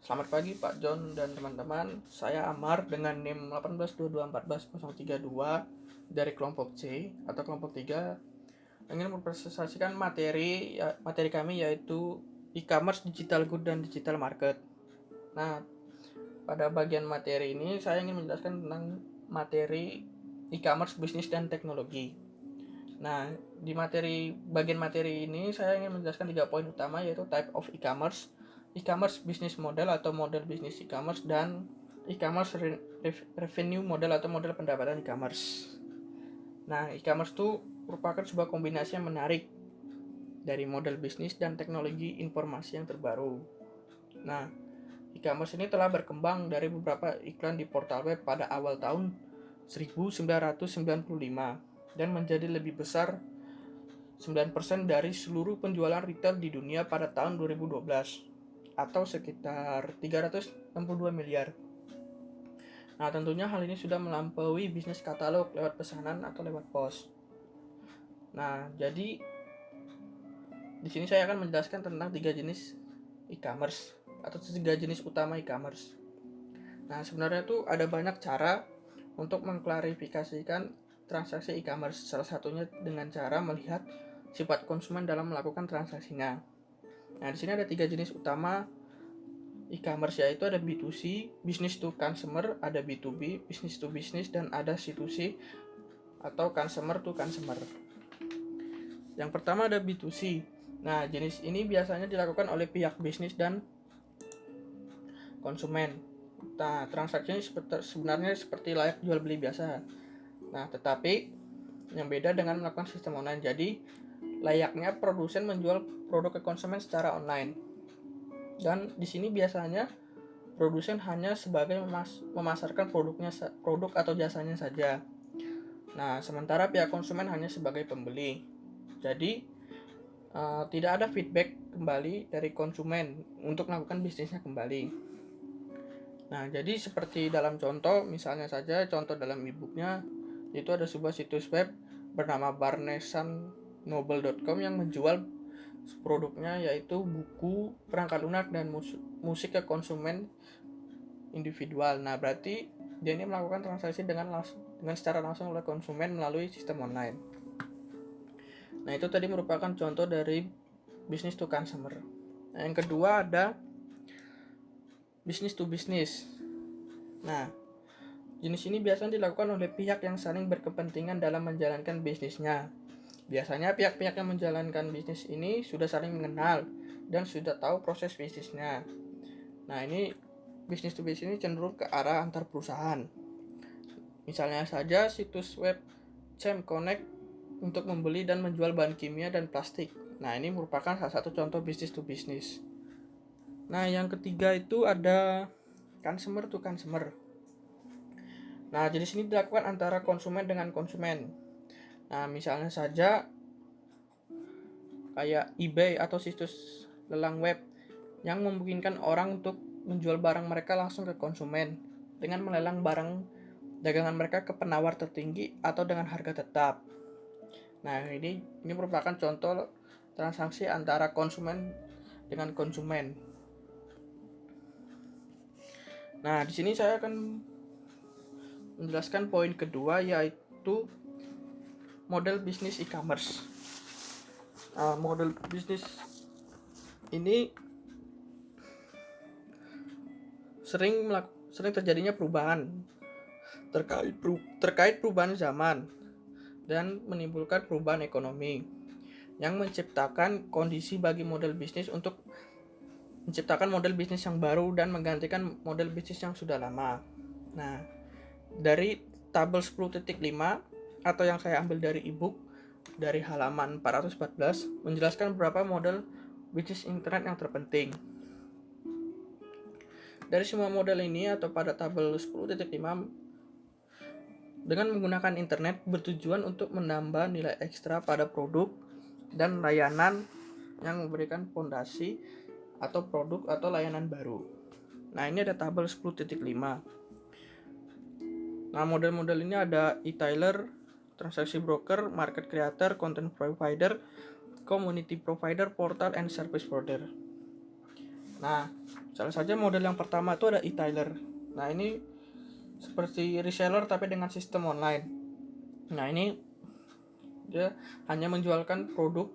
Selamat pagi Pak John dan teman-teman. Saya Amar dengan NIM 1822141032 dari kelompok C atau kelompok 3 ingin mempresentasikan materi kami yaitu e-commerce, digital good dan digital market. Nah, pada bagian materi ini saya ingin menjelaskan tentang materi e-commerce, bisnis dan teknologi. Nah, di bagian materi ini saya ingin menjelaskan 3 poin utama yaitu type of e-commerce business model atau model bisnis e-commerce, dan e-commerce revenue model atau model pendapatan e-commerce. Nah, e-commerce itu merupakan sebuah kombinasi yang menarik dari model bisnis dan teknologi informasi yang terbaru. Nah, e-commerce ini telah berkembang dari beberapa iklan di portal web pada awal tahun 1995 dan menjadi lebih besar 9% dari seluruh penjualan retail di dunia pada tahun 2012 atau sekitar 362 miliar. Nah, tentunya hal ini sudah melampaui bisnis katalog lewat pesanan atau lewat pos. Nah, jadi di sini saya akan menjelaskan tentang 3 jenis e-commerce atau 3 jenis utama e-commerce. Nah, sebenarnya tuh ada banyak cara untuk mengklarifikasikan transaksi e-commerce. Salah satunya dengan cara melihat sifat konsumen dalam melakukan transaksinya. Nah, di sini ada 3 jenis utama e-commerce, yaitu ada B2C, business to consumer, ada B2B, business to business, dan ada C2C atau consumer to consumer. Yang pertama ada B2C. Nah, jenis ini biasanya dilakukan oleh pihak bisnis dan konsumen. Nah, transaksinya sebenarnya seperti layak jual beli biasa. Nah, tetapi yang beda dengan melakukan sistem online. Jadi, layaknya produsen menjual produk ke konsumen secara online. Dan di sini biasanya produsen hanya sebagai memasarkan produk atau jasanya saja. Nah, sementara pihak konsumen hanya sebagai pembeli. Jadi, tidak ada feedback kembali dari konsumen untuk melakukan bisnisnya kembali. Nah, jadi seperti dalam contoh, misalnya saja contoh dalam e-booknya, itu ada sebuah situs web bernama barnesandnoble.com yang menjual produknya yaitu buku, perangkat lunak, dan musik ke konsumen individual. Nah, berarti dia ini melakukan transaksi dengan secara langsung oleh konsumen melalui sistem online. Nah, itu tadi merupakan contoh dari business to consumer. Nah, yang kedua ada business to business. Nah, jenis ini biasanya dilakukan oleh pihak yang saling berkepentingan dalam menjalankan bisnisnya. Biasanya pihak-pihak yang menjalankan bisnis ini sudah saling mengenal dan sudah tahu proses bisnisnya. Nah, ini business to business ini cenderung ke arah antar perusahaan. Misalnya saja situs web Chem Connect untuk membeli dan menjual bahan kimia dan plastik. Nah, ini merupakan salah satu contoh business to business. Nah, yang ketiga itu ada consumer to consumer. Nah, jenis ini dilakukan antara konsumen dengan konsumen. Nah, misalnya saja kayak eBay atau situs lelang web yang memungkinkan orang untuk menjual barang mereka langsung ke konsumen dengan melelang barang dagangan mereka ke penawar tertinggi atau dengan harga tetap. Nah, ini merupakan contoh transaksi antara konsumen dengan konsumen. Nah, di sini saya akan menjelaskan poin kedua yaitu model bisnis e-commerce. Nah, model bisnis ini sering terjadinya perubahan terkait perubahan zaman dan menimbulkan perubahan ekonomi yang menciptakan kondisi bagi model bisnis untuk menciptakan model bisnis yang baru dan menggantikan model bisnis yang sudah lama. Nah, dari tabel 10.5 atau yang saya ambil dari ebook dari halaman 414 menjelaskan beberapa model bisnis internet yang terpenting. Dari semua model ini atau pada tabel 10.5 dengan menggunakan internet bertujuan untuk menambah nilai ekstra pada produk dan layanan yang memberikan fondasi atau produk atau layanan baru. Nah, ini ada tabel 10.5. Nah, model-model ini ada e-tailer, transaksi broker, market creator, content provider, community provider, portal, and service provider. Nah, Salah saja model yang pertama itu ada e-tailer. Nah, ini seperti reseller tapi dengan sistem online. Nah, ini dia hanya menjualkan produk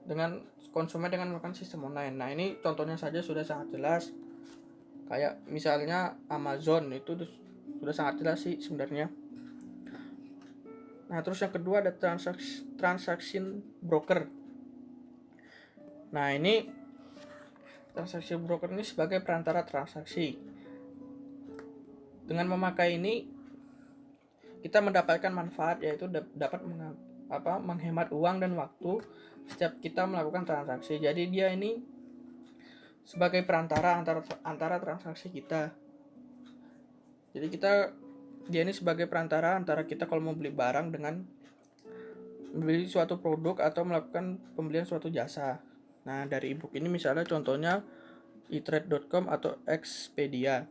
dengan konsumen dengan melakukan sistem online. Nah, ini contohnya saja sudah sangat jelas. Kayak misalnya Amazon itu sudah sangat jelas sih sebenarnya. Nah, terus yang kedua ada transaction broker. Nah, ini transaksi broker ini sebagai perantara transaksi. Dengan memakai ini kita mendapatkan manfaat, yaitu dapat menghemat uang dan waktu setiap kita melakukan transaksi. Jadi dia ini sebagai perantara antara transaksi kita. Jadi dia ini sebagai perantara antara kita kalau mau beli barang dengan membeli suatu produk atau melakukan pembelian suatu jasa. Nah, dari ebook ini misalnya contohnya eTrade.com atau Expedia.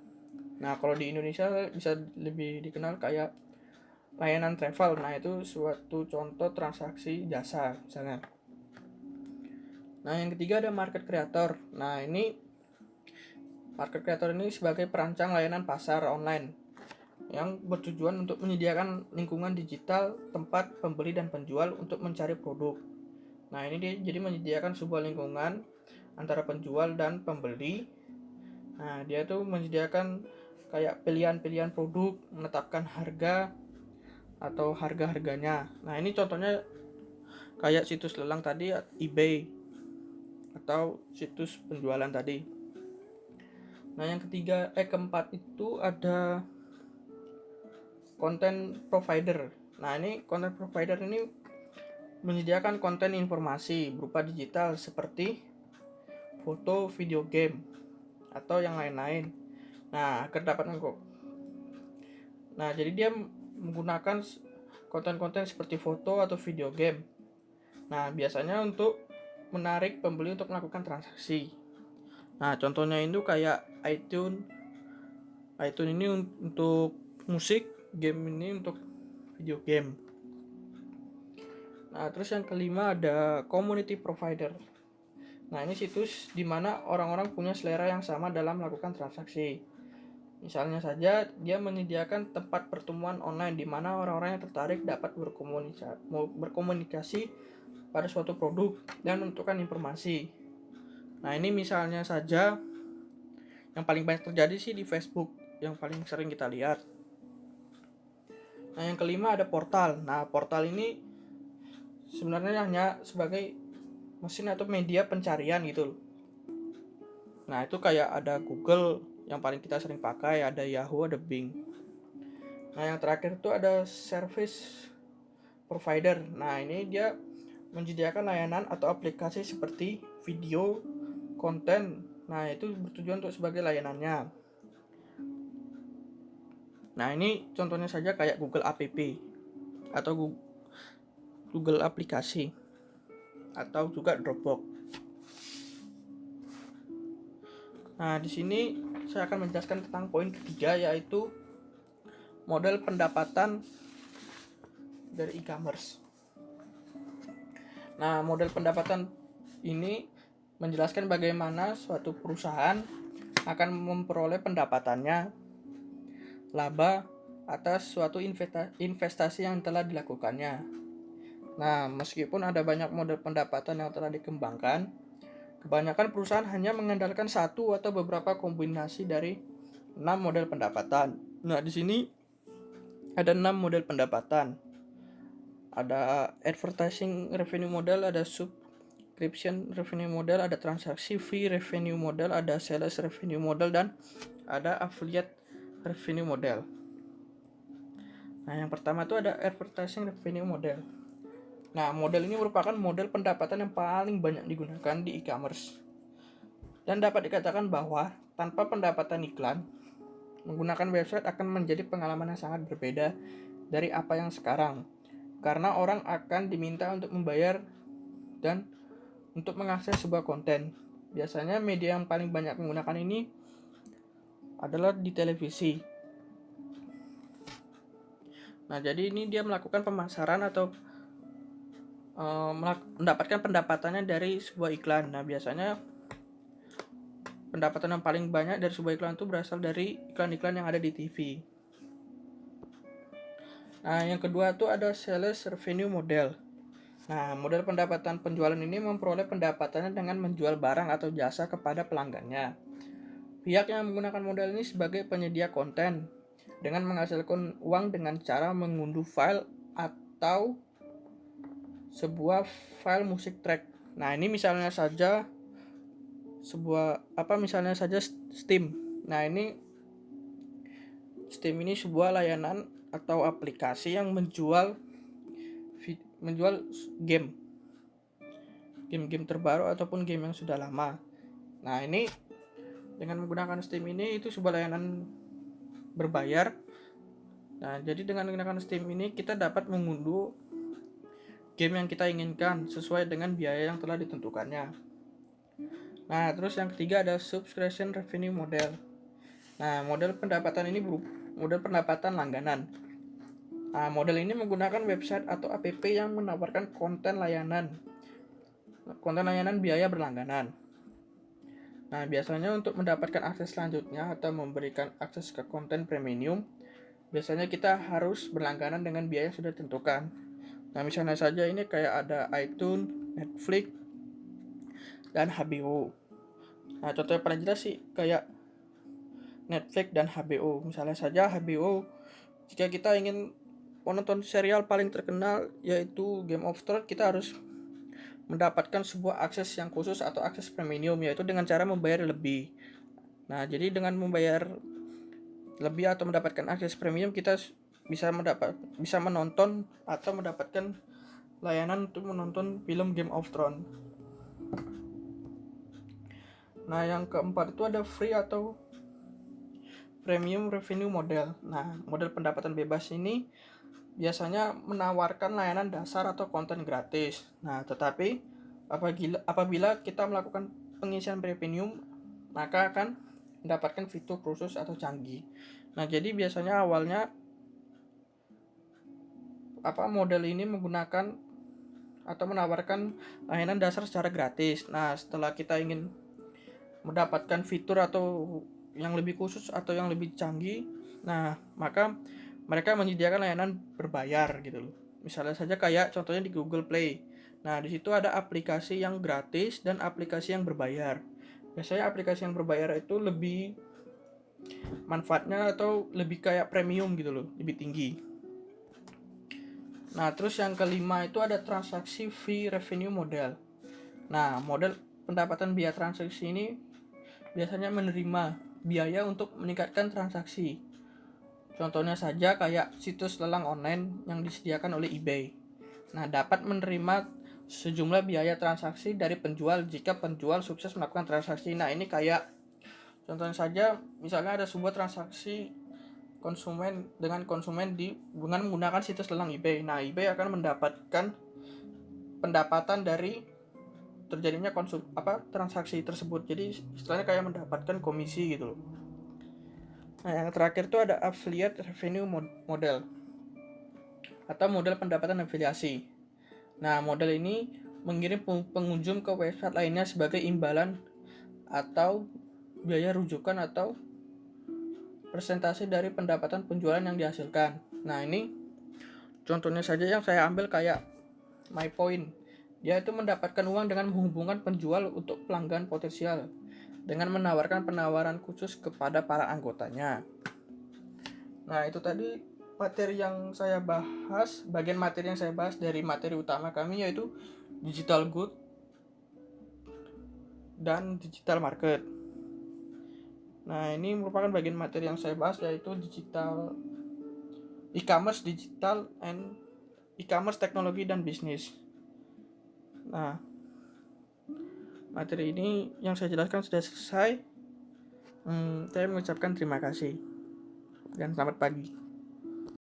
Nah, kalau di Indonesia bisa lebih dikenal kayak layanan travel. Nah, itu suatu contoh transaksi jasa misalnya. Nah, yang ketiga ada market creator. Nah, ini market creator ini sebagai perancang layanan pasar online yang bertujuan untuk menyediakan lingkungan digital tempat pembeli dan penjual untuk mencari produk. Nah, ini dia jadi menyediakan sebuah lingkungan antara penjual dan pembeli. Nah, dia tuh menyediakan kayak pilihan-pilihan produk, menetapkan harga atau harga-harganya. Nah, ini contohnya kayak situs lelang tadi, eBay atau situs penjualan tadi. Nah, yang keempat itu ada content provider. Nah, ini content provider ini menyediakan konten informasi berupa digital seperti foto, video game, atau yang lain-lain. Nah, jadi dia menggunakan konten-konten seperti foto atau video game. Nah, biasanya untuk menarik pembeli untuk melakukan transaksi. Nah, contohnya itu kayak iTunes ini untuk musik, game ini untuk video game. Nah, terus yang kelima ada community provider. Nah, ini situs di mana orang-orang punya selera yang sama dalam melakukan transaksi. Misalnya saja dia menyediakan tempat pertemuan online di mana orang-orang yang tertarik dapat berkomunikasi pada suatu produk dan menentukan informasi. Nah, ini misalnya saja yang paling banyak terjadi sih di Facebook, yang paling sering kita lihat. Nah, yang kelima ada portal. Nah, portal ini sebenarnya hanya sebagai mesin atau media pencarian gitu. Nah, itu kayak ada Google yang paling kita sering pakai, ada Yahoo, ada Bing. Nah, yang terakhir itu ada service provider. Nah, ini dia menyediakan layanan atau aplikasi seperti video, konten. Nah, itu bertujuan untuk sebagai layanannya. Nah, ini contohnya saja kayak Google App atau Google aplikasi atau juga Dropbox. Nah, di sini saya akan menjelaskan tentang poin ketiga, yaitu model pendapatan dari e-commerce. Nah, model pendapatan ini menjelaskan bagaimana suatu perusahaan akan memperoleh pendapatannya, laba atas suatu investasi yang telah dilakukannya. Nah, meskipun ada banyak model pendapatan yang telah dikembangkan, kebanyakan perusahaan hanya mengandalkan satu atau beberapa kombinasi dari 6 model pendapatan. Nah, di sini ada 6 model pendapatan. Ada advertising revenue model, ada subscription revenue model, ada transaksi fee revenue model, ada sales revenue model, dan ada affiliate revenue model. Nah, yang pertama itu ada advertising revenue model. Nah, model ini merupakan model pendapatan yang paling banyak digunakan di e-commerce. Dan dapat dikatakan bahwa tanpa pendapatan iklan, menggunakan website akan menjadi pengalaman yang sangat berbeda dari apa yang sekarang. Karena orang akan diminta untuk membayar dan untuk mengakses sebuah konten. Biasanya media yang paling banyak menggunakan ini adalah di televisi. Nah, jadi ini dia melakukan pemasaran atau mendapatkan pendapatannya dari sebuah iklan. Nah, biasanya pendapatan yang paling banyak dari sebuah iklan itu berasal dari iklan-iklan yang ada di TV. Nah, yang kedua tuh ada sales revenue model. Nah, model pendapatan penjualan ini memperoleh pendapatannya dengan menjual barang atau jasa kepada pelanggannya. Pihak yang menggunakan model ini sebagai penyedia konten dengan menghasilkan uang dengan cara mengunduh file atau sebuah file musik track. Nah, ini misalnya saja Steam. Nah, Steam ini sebuah layanan atau aplikasi yang menjual game terbaru ataupun game yang sudah lama. Nah, ini dengan menggunakan Steam ini itu sebuah layanan berbayar. Nah, jadi dengan menggunakan Steam ini kita dapat mengunduh game yang kita inginkan sesuai dengan biaya yang telah ditentukannya. Nah, terus yang ketiga ada subscription revenue model. Nah, model pendapatan ini model pendapatan langganan. Nah, model ini menggunakan website atau app yang menawarkan konten layanan biaya berlangganan. Nah, biasanya untuk mendapatkan akses selanjutnya atau memberikan akses ke konten premium, biasanya kita harus berlangganan dengan biaya yang sudah ditentukan. Nah, misalnya saja ini kayak ada iTunes, Netflix, dan HBO. Nah, contoh yang paling jelas sih kayak Netflix dan HBO. Misalnya saja HBO, jika kita ingin menonton serial paling terkenal yaitu Game of Thrones, kita harus mendapatkan sebuah akses yang khusus atau akses premium, yaitu dengan cara membayar lebih. Nah, jadi dengan membayar lebih atau mendapatkan akses premium, kita bisa menonton atau mendapatkan layanan untuk menonton film Game of Thrones. Nah, yang keempat itu ada free atau premium revenue model. Nah, model pendapatan bebas ini biasanya menawarkan layanan dasar atau konten gratis. Nah, tetapi apabila kita melakukan pengisian premium, maka akan mendapatkan fitur khusus atau canggih. Nah, jadi biasanya awalnya model ini menggunakan atau menawarkan layanan dasar secara gratis. Nah, setelah kita ingin mendapatkan fitur atau yang lebih khusus atau yang lebih canggih, nah maka mereka menyediakan layanan berbayar gitu loh. Misalnya saja kayak contohnya di Google Play. Nah, di situ ada aplikasi yang gratis dan aplikasi yang berbayar. Biasanya aplikasi yang berbayar itu lebih manfaatnya atau lebih kayak premium gitu loh, lebih tinggi. Nah, terus yang kelima itu ada transaksi fee revenue model. Nah, model pendapatan biaya transaksi ini biasanya menerima biaya untuk meningkatkan transaksi. Contohnya saja kayak situs lelang online yang disediakan oleh eBay. Nah, dapat menerima sejumlah biaya transaksi dari penjual jika penjual sukses melakukan transaksi. Nah, ini kayak contohnya saja misalnya ada sebuah transaksi konsumen dengan menggunakan situs lelang eBay. Nah, eBay akan mendapatkan pendapatan dari terjadinya transaksi tersebut. Jadi istilahnya kayak mendapatkan komisi gitu loh. Nah, yang terakhir itu ada affiliate revenue model atau model pendapatan afiliasi. Nah, model ini mengirim pengunjung ke website lainnya sebagai imbalan atau biaya rujukan atau persentase dari pendapatan penjualan yang dihasilkan. Nah, ini contohnya saja yang saya ambil kayak MyPoint. Dia itu mendapatkan uang dengan menghubungkan penjual untuk pelanggan potensial dengan menawarkan penawaran khusus kepada para anggotanya. Nah, itu tadi materi yang saya bahas, bagian materi yang saya bahas dari materi utama kami yaitu digital good dan digital market. Nah, ini merupakan bagian materi yang saya bahas yaitu e-commerce digital and e-commerce teknologi dan bisnis. Nah, materi ini yang saya jelaskan sudah selesai. Saya mengucapkan terima kasih dan selamat pagi.